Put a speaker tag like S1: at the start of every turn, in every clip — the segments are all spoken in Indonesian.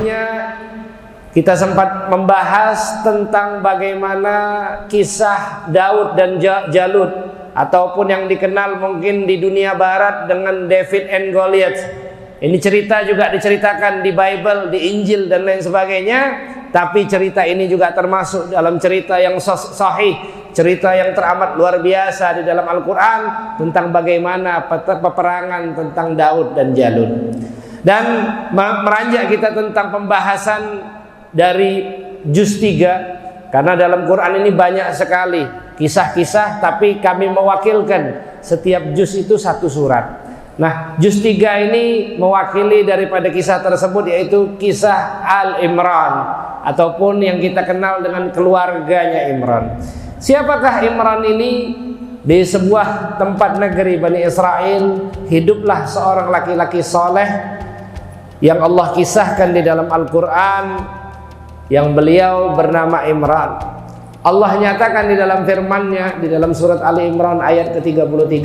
S1: sebelumnya kita sempat membahas tentang bagaimana kisah Daud dan Jalut, ataupun yang dikenal mungkin di dunia barat dengan David and Goliath. Ini cerita juga diceritakan di Bible, di Injil dan lain sebagainya. Tapi cerita ini juga termasuk dalam cerita yang sahih, cerita yang teramat luar biasa di dalam Al-Quran tentang bagaimana peperangan tentang Daud dan Jalut. Dan meranjak kita tentang pembahasan dari juz 3, karena dalam Quran ini banyak sekali kisah-kisah, tapi kami mewakilkan setiap juz itu satu surat. Nah, juz 3 ini mewakili daripada kisah tersebut, yaitu kisah Al-Imran, ataupun yang kita kenal dengan keluarganya Imran. Siapakah Imran ini? Di sebuah tempat negeri Bani Israel hiduplah seorang laki-laki soleh yang Allah kisahkan di dalam Al-Quran, yang beliau bernama Imran. Allah nyatakan di dalam firman-Nya di dalam surat Ali Imran ayat ke-33,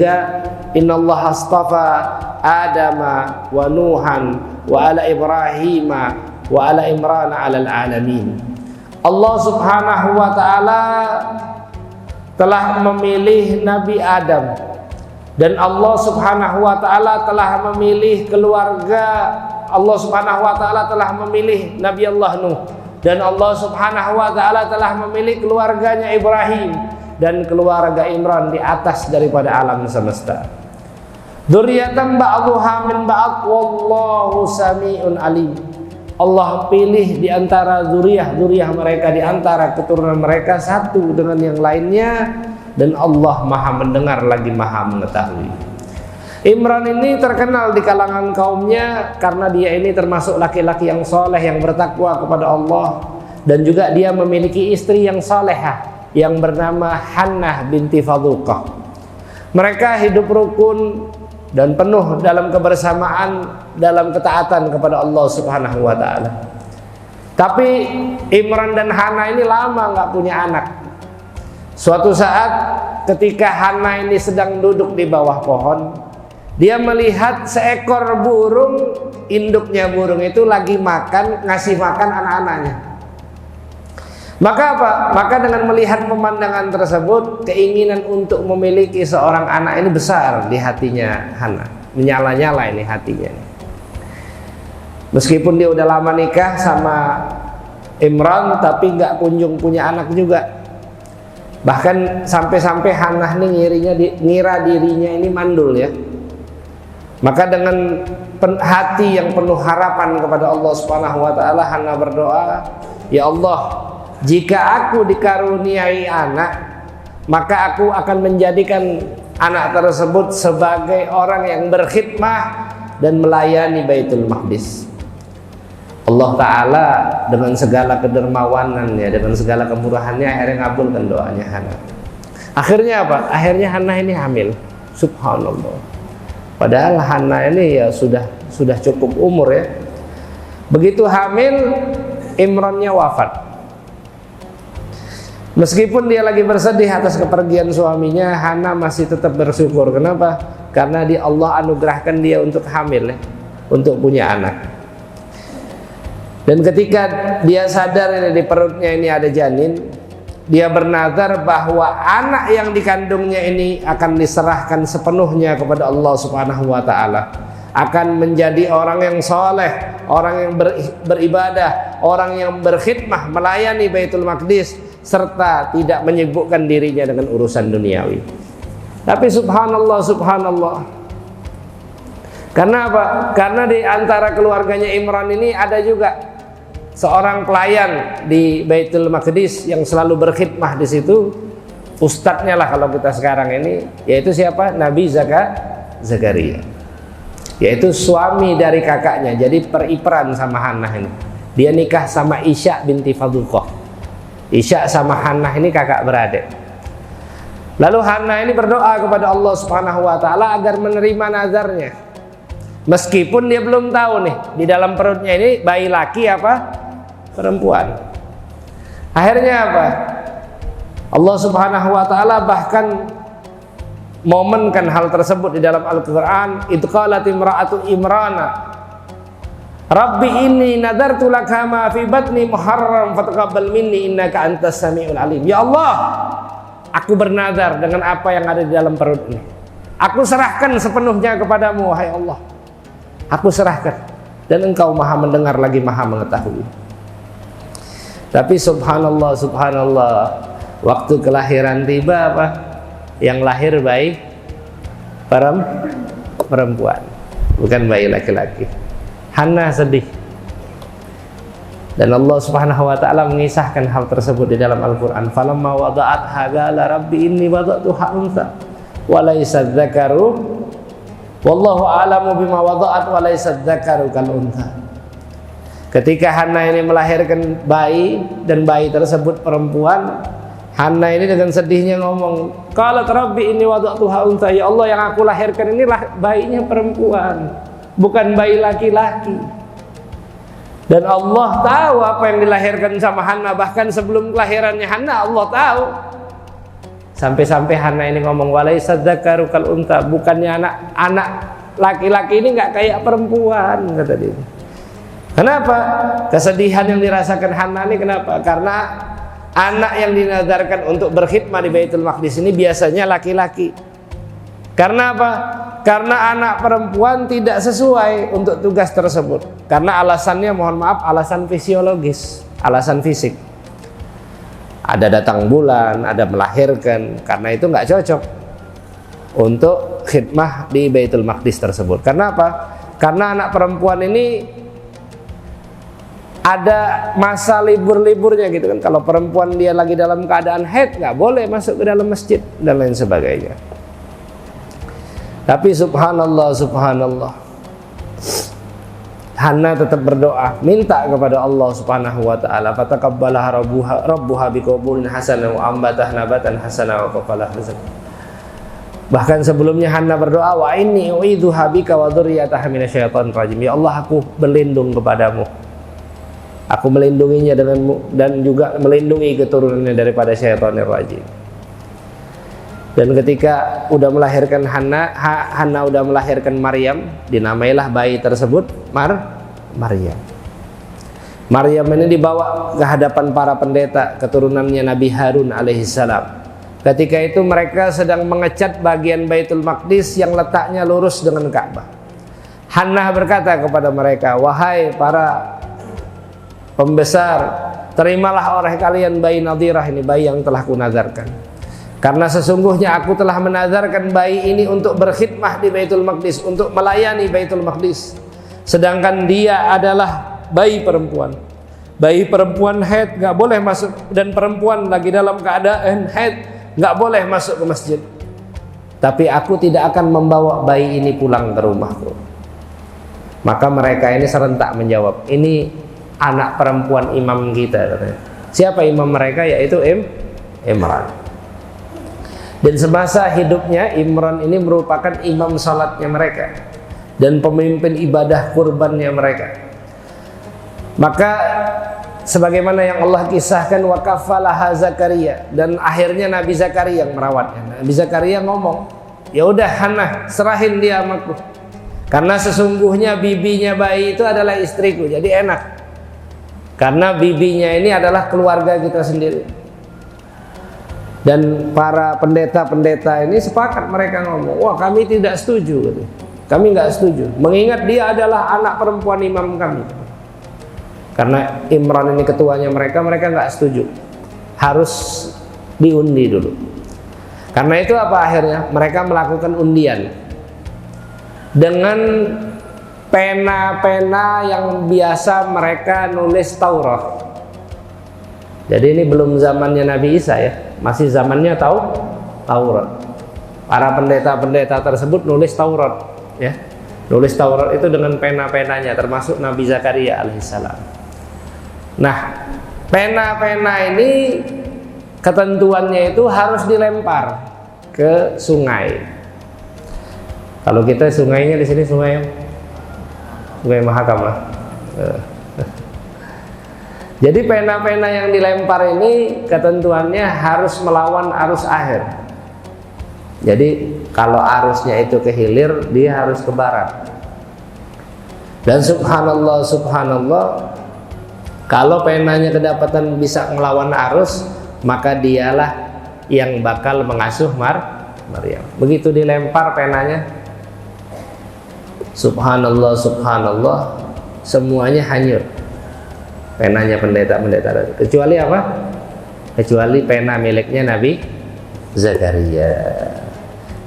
S1: Innallaha astafa Adama wa Nuhan wa ala Ibrahima wa ala Imran 'alal alamin. Allah Subhanahu wa taala telah memilih Nabi Adam, dan Allah Subhanahu wa taala telah memilih keluarga. Allah Subhanahu wa taala telah memilih Nabi Allah Nuh, dan Allah Subhanahu wa taala telah memilih keluarganya Ibrahim dan keluarga Imran di atas daripada alam semesta. Dzurriyyatan ba'dhuha min ba'd wallahu sami'un alim. Allah pilih di antara zuriyah mereka, di antara keturunan mereka satu dengan yang lainnya, dan Allah Maha mendengar lagi Maha mengetahui. Imran ini terkenal di kalangan kaumnya karena dia ini termasuk laki-laki yang soleh, yang bertakwa kepada Allah, dan juga dia memiliki istri yang solehah yang bernama Hannah binti Fadhuqah. Mereka hidup rukun dan penuh dalam kebersamaan, dalam ketaatan kepada Allah Subhanahu wa taala. Tapi Imran dan Hannah ini lama nggak punya anak. Suatu saat ketika Hannah ini sedang duduk di bawah pohon, dia melihat seekor burung, induknya burung itu lagi ngasih makan anak-anaknya. Maka apa? Maka dengan melihat pemandangan tersebut, keinginan untuk memiliki seorang anak ini besar di hatinya Hannah. Menyala-nyala ini hatinya. Meskipun dia udah lama nikah sama Imran, tapi nggak kunjung punya anak juga. Bahkan sampai-sampai Hannah ini ngira dirinya ini mandul ya. Maka dengan hati yang penuh harapan kepada Allah Subhanahu wa taala, Hannah berdoa, "Ya Allah, jika aku dikaruniai anak, maka aku akan menjadikan anak tersebut sebagai orang yang berkhidmah dan melayani Baitul Maqdis." Allah Ta'ala dengan segala kedermawanannya, dengan segala kemurahannya, akhirnya ngabulkan doanya Hannah. Akhirnya apa? Akhirnya Hannah ini hamil. Subhanallah. Padahal Hannah ini ya sudah cukup umur ya. Begitu hamil, Imrannya wafat. Meskipun dia lagi bersedih atas kepergian suaminya, Hannah masih tetap bersyukur. Kenapa? Karena Allah anugerahkan dia untuk hamil ya, untuk punya anak. Dan ketika dia sadar ini di perutnya ini ada janin, dia bernazar bahwa anak yang dikandungnya ini akan diserahkan sepenuhnya kepada Allah Subhanahu wa taala, akan menjadi orang yang soleh, orang yang beribadah, orang yang berkhidmah melayani Baitul Maqdis, serta tidak menyibukkan dirinya dengan urusan duniawi. Tapi subhanallah, subhanallah. Karena apa? Karena di antara keluarganya Imran ini ada juga seorang pelayan di Baitul Maqdis yang selalu berkhidmah di situ. Ustadznya lah kalau kita sekarang ini, yaitu siapa? Nabi Zakaria, yaitu suami dari kakaknya. Jadi periperan sama Hannah ini. Dia nikah sama Isya binti Fadhuqah. Isya sama Hannah ini kakak beradik. Lalu Hannah ini berdoa kepada Allah Subhanahu wa taala agar menerima nazarnya. Meskipun dia belum tahu nih di dalam perutnya ini bayi laki apa perempuan. Akhirnya apa? Allah Subhanahu wa taala bahkan momenkan hal tersebut di dalam Al-Qur'an. Idh qalat imra'atu Imrana Rabbi inni nadartu laka ma fi batni muharram fataqabbal minni innaka antas samiul alim. Ya Allah, aku bernazar dengan apa yang ada di dalam perut ini. Aku serahkan sepenuhnya kepadamu, wahai Allah. Aku serahkan, dan Engkau Maha mendengar lagi Maha mengetahui. Tapi subhanallah, subhanallah, waktu kelahiran tiba apa? Yang lahir bayi perempuan, bukan bayi laki-laki. Hannah sedih, dan Allah Subhanahu wa taala mengisahkan hal tersebut di dalam Al-Qur'an. Falamma wada'atha qala rabbi inni wada'tuha untha wa laysa dzakaru wallahu a'lamu bima wada'at wa laysa dzakaru kal untha. Ketika Hannah ini melahirkan bayi, dan bayi tersebut perempuan, Hannah ini dengan sedihnya ngomong, qalat rabbi inni wada'tuha untha, ya Allah, yang aku lahirkan ini bayinya perempuan, bukan bayi laki-laki. Dan Allah tahu apa yang dilahirkan sama Hannah. Bahkan sebelum kelahirannya Hannah, Allah tahu. Sampai-sampai Hannah ini ngomong, walaysa dzakaru kal untha, bukannya anak laki-laki ini nggak kayak perempuan, kata dia. Kenapa? Kesedihan yang dirasakan Hannah ini kenapa? Karena anak yang dinazarkan untuk berkhidmah di Baitul Maqdis ini biasanya laki-laki. Karena apa? Karena anak perempuan tidak sesuai untuk tugas tersebut. Karena alasannya, mohon maaf, alasan fisiologis, alasan fisik. Ada datang bulan, ada melahirkan, karena itu nggak cocok untuk khidmah di Baitul Maqdis tersebut. Karena apa? Karena anak perempuan ini ada masa libur-liburnya gitu kan. Kalau perempuan dia lagi dalam keadaan haid, nggak boleh masuk ke dalam masjid dan lain sebagainya. Tapi subhanallah, subhanallah, Hannah tetap berdoa, minta kepada Allah Subhanahu wa taala. Fataqabbalaha rabbuha biqabulin hasanan wa ambatah nabatan hasanan wa qafalah hasan. Bahkan sebelumnya Hannah berdoa, wa inni u'idzuha bika wa dzurriyyataha minasyaitonir rajim. Ya Allah, aku berlindung kepadamu. Aku melindunginya denganmu, dan juga melindungi keturunannya daripada syaitonir rajim. Dan ketika udah melahirkan Hannah udah melahirkan Maryam, dinamailah bayi tersebut Maryam. Maryam ini dibawa ke hadapan para pendeta keturunannya Nabi Harun alaihissalam. Ketika itu mereka sedang mengecat bagian Baitul Maqdis yang letaknya lurus dengan Ka'bah. Hannah berkata kepada mereka, wahai para pembesar, terimalah oleh kalian bayi Nadhirah ini, bayi yang telah kunazarkan. Karena sesungguhnya aku telah menazarkan bayi ini untuk berkhidmah di Baitul Maqdis, untuk melayani Baitul Maqdis. Sedangkan dia adalah bayi perempuan. Bayi perempuan haid nggak boleh masuk, dan perempuan lagi dalam keadaan haid nggak boleh masuk ke masjid. Tapi aku tidak akan membawa bayi ini pulang ke rumahku. Maka mereka ini serentak menjawab, ini anak perempuan imam kita, katanya. Siapa imam mereka? Yaitu Imran. Dan semasa hidupnya Imran ini merupakan imam salatnya mereka dan pemimpin ibadah kurbannya mereka. Maka sebagaimana yang Allah kisahkan, wa kafalaha Zakaria, dan akhirnya Nabi Zakaria yang merawatnya. Nabi Zakaria ngomong, ya udah Hannah, serahin dia amaku. Karena sesungguhnya bibinya bayi itu adalah istriku, jadi enak. Karena bibinya ini adalah keluarga kita sendiri. Dan para pendeta-pendeta ini sepakat, mereka ngomong, wah kami tidak setuju, kami nggak setuju, mengingat dia adalah anak perempuan imam kami. Karena Imran ini ketuanya mereka nggak setuju, harus diundi dulu. Karena itu apa akhirnya? Mereka melakukan undian dengan pena-pena yang biasa mereka nulis Taurat. Jadi ini belum zamannya Nabi Isa ya, masih zamannya Taurat. Para pendeta-pendeta tersebut nulis Taurat ya. Nulis Taurat itu dengan pena-penanya, termasuk Nabi Zakaria alaihissalam. Nah, pena-pena ini ketentuannya itu harus dilempar ke sungai. Kalau kita sungainya di sini Sungai Mahakam lah. Jadi pena-pena yang dilempar ini ketentuannya harus melawan arus air. Jadi kalau arusnya itu ke hilir, dia harus ke barat. Dan subhanallah, subhanallah, kalau penanya kedapatan bisa melawan arus, maka dialah yang bakal mengasuh Maryam. Begitu dilempar penanya, subhanallah, subhanallah, semuanya hanyut. Penanya pendeta-pendeta tadi. Kecuali apa? Kecuali pena miliknya Nabi Zakaria.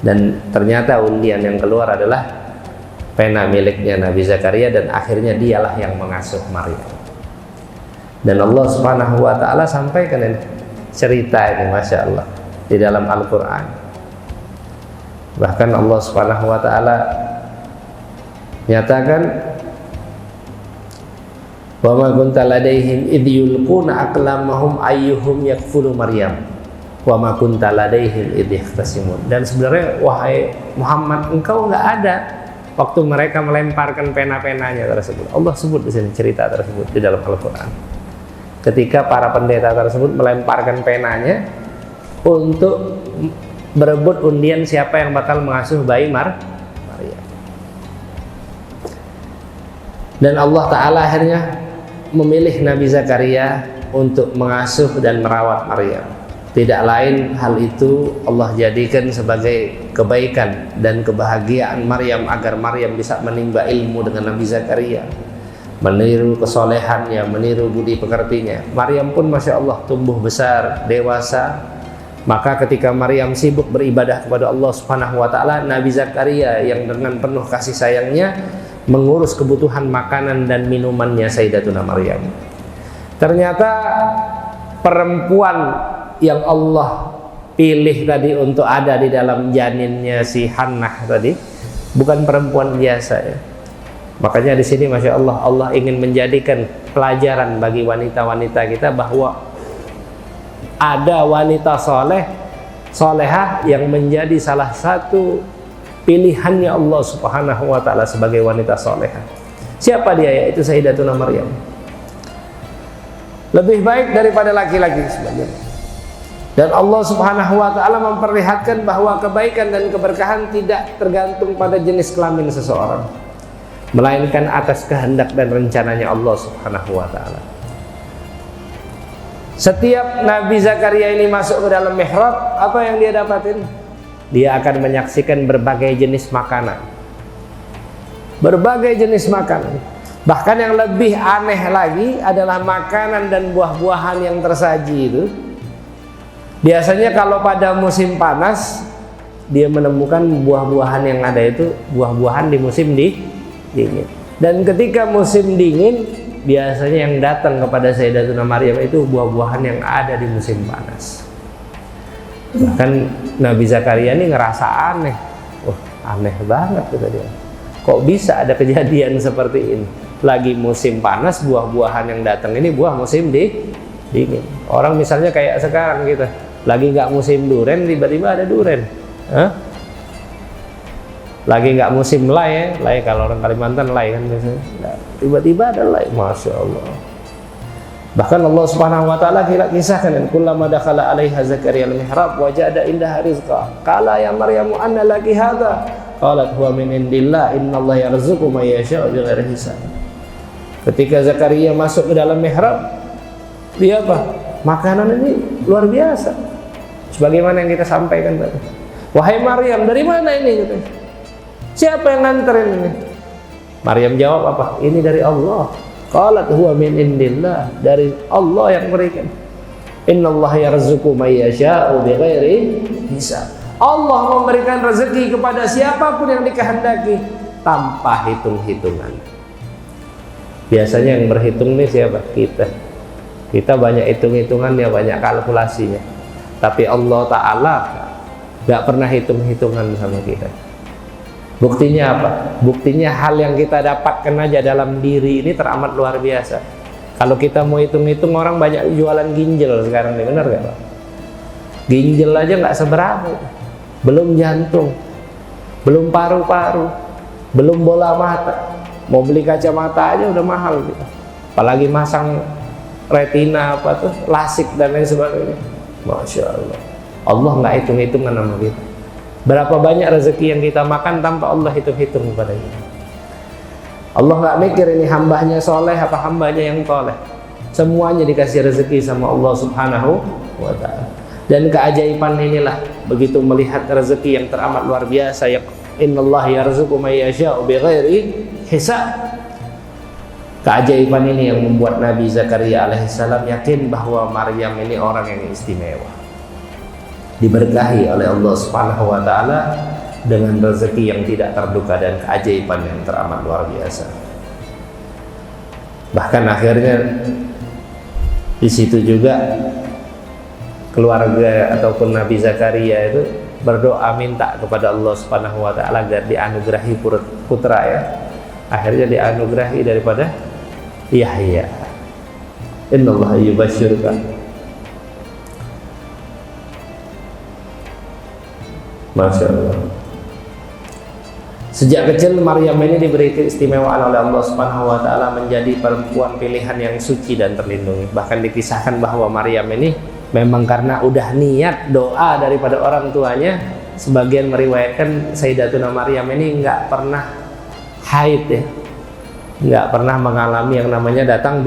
S1: Dan ternyata undian yang keluar adalah pena miliknya Nabi Zakaria, dan akhirnya dialah yang mengasuh Maryam. Dan Allah Subhanahu wa taala sampaikan ini cerita ini, Masya Allah, di dalam Al-Quran. Bahkan Allah Subhanahu wa taala nyatakan, wa ma kunta ladaihim idh yulquna aqlamahum ayyuhum yakfulu Maryam wa ma kunta ladaihim idh yahtasimun. Dan sebenarnya wahai Muhammad, engkau nggak ada waktu mereka melemparkan pena-penanya tersebut. Allah sebut di sini cerita tersebut di dalam Al-Quran. Ketika para pendeta tersebut melemparkan penanya untuk berebut undian siapa yang bakal mengasuh bayi Maryam. Dan Allah Ta'ala akhirnya memilih Nabi Zakaria untuk mengasuh dan merawat Maryam. Tidak lain hal itu Allah jadikan sebagai kebaikan dan kebahagiaan Maryam, agar Maryam bisa menimba ilmu dengan Nabi Zakaria, meniru kesolehannya, meniru budi pekertinya. Maryam pun Masya Allah tumbuh besar, dewasa. Maka ketika Maryam sibuk beribadah kepada Allah Subhanahu wa taala, Nabi Zakaria yang dengan penuh kasih sayangnya mengurus kebutuhan makanan dan minumannya Sayyidatuna Maryam. Ternyata perempuan yang Allah pilih tadi untuk ada di dalam janinnya si Hannah tadi bukan perempuan biasa ya. Makanya di sini Masya Allah, Allah ingin menjadikan pelajaran bagi wanita-wanita kita bahwa ada wanita solehah yang menjadi salah satu pilihannya Allah Subhanahu wa taala sebagai wanita solehah. Siapa dia? Yaitu Sayyidatuna Maryam. Lebih baik daripada laki-laki sebenarnya. Dan Allah Subhanahu wa taala memperlihatkan bahwa kebaikan dan keberkahan tidak tergantung pada jenis kelamin seseorang, melainkan atas kehendak dan rencananya Allah Subhanahu wa taala. Setiap Nabi Zakaria ini masuk ke dalam mihrab, apa yang dia dapatin? Dia akan menyaksikan berbagai jenis makanan. Berbagai jenis makanan. Bahkan yang lebih aneh lagi adalah makanan dan buah-buahan yang tersaji itu. Biasanya kalau pada musim panas, dia menemukan buah-buahan yang ada itu buah-buahan di musim dingin. Dan ketika musim dingin, biasanya yang datang kepada Sayyidatuna Maryam itu buah-buahan yang ada di musim panas. Bahkan Nabi Zakaria ini ngerasa aneh. Wah, aneh banget kata dia. Kok bisa ada kejadian seperti ini? Lagi musim panas, buah-buahan yang datang ini buah musim dingin. Orang misalnya kayak sekarang gitu, lagi nggak musim duren, tiba-tiba ada duren. Lagi nggak musim lay, kalau orang Kalimantan lay kan biasanya. Nah, tiba-tiba ada lay, Masya Allah. Bahkan Allah Subhanahu wa taala kisahkan, kullama dakhala 'alaiha Zakaria al-mihrab wajada indaha rizqa. Qala ya Maryam anna laki hadha? Qalat huwa min indillah innallaha yarzuqu may yasha'u bighairi hisab. Ketika Zakaria masuk ke dalam mihrab, dia apa? Makanan ini luar biasa. Sebagaimana yang kita sampaikan tadi. Wahai Maryam, dari mana ini? Siapa yang nganterin ini? Maryam jawab apa? Ini dari Allah. Qalat huwa min indillah, dari Allah yang berikan. Innallaha yarzuqu may yasha'u bighairi hisab. Allah memberikan rezeki kepada siapapun yang dikehendaki tanpa hitung-hitungan. Biasanya yang berhitung nih siapa? Kita banyak hitung-hitungannya, banyak kalkulasinya. Tapi Allah Ta'ala gak pernah hitung-hitungan sama kita. Buktinya apa? Buktinya hal yang kita dapatkan aja dalam diri ini teramat luar biasa. Kalau kita mau hitung-hitung, orang banyak jualan ginjal sekarang nih, benar gak Pak? Ginjal aja gak seberapa. Belum jantung, belum paru-paru, belum bola mata. Mau beli kacamata aja udah mahal gitu. Apalagi masang retina apa tuh, lasik dan lain sebagainya. Masya Allah. Allah nggak hitung-hitungan sama kita. Berapa banyak rezeki yang kita makan tanpa Allah hitung-hitung kepada kita. Allah nggak mikir ini hambanya soleh apa hambanya yang toleh. Semuanya dikasih rezeki sama Allah Subhanahu wa ta'ala. Dan keajaiban inilah, begitu melihat rezeki yang teramat luar biasa, ya innallaha yarzuqu may yasha'u bighairi hisab. Keajaiban ini yang membuat Nabi Zakaria alaihissalam yakin bahwa Maryam ini orang yang istimewa, diberkahi oleh Allah Subhanahu wa ta'ala dengan rezeki yang tidak terduga dan keajaiban yang teramat luar biasa. Bahkan akhirnya di situ juga keluarga ataupun Nabi Zakaria itu berdoa minta kepada Allah Subhanahu wa ta'ala agar dianugerahi putra ya. Akhirnya dianugerahi daripada Yahya. Innallaha yubashshiruka. Masya Allah. Sejak kecil Maryam ini diberi keistimewaan oleh Allah Subhanahu wa ta'ala menjadi perempuan pilihan yang suci dan terlindungi. Bahkan dikisahkan bahwa Maryam ini memang karena udah niat doa daripada orang tuanya, sebagian meriwayatkan Sayyidatuna Maryam ini nggak pernah haid ya, nggak pernah mengalami yang namanya datang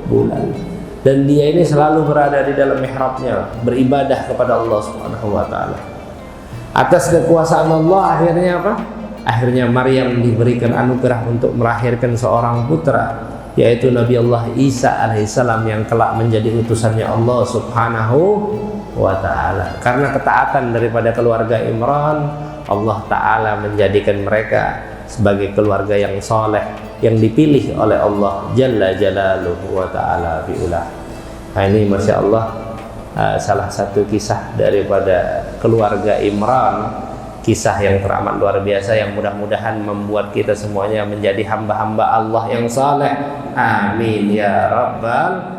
S1: bulan. Dan dia ini selalu berada di dalam mihrabnya beribadah kepada Allah Subhanahu wa ta'ala. Atas kekuasaan Allah akhirnya apa? Akhirnya Maryam diberikan anugerah untuk melahirkan seorang putra, yaitu Nabi Allah Isa alaihissalam yang kelak menjadi utusannya Allah Subhanahu wa ta'ala. Karena ketaatan daripada keluarga Imran, Allah ta'ala menjadikan mereka sebagai keluarga yang soleh, yang dipilih oleh Allah Jalla Jalaluhu wa ta'ala bi'ulah. Nah ini Masya Allah, salah satu kisah daripada keluarga Imran, kisah yang teramat luar biasa yang mudah-mudahan membuat kita semuanya menjadi hamba-hamba Allah yang saleh. Amin ya rabbal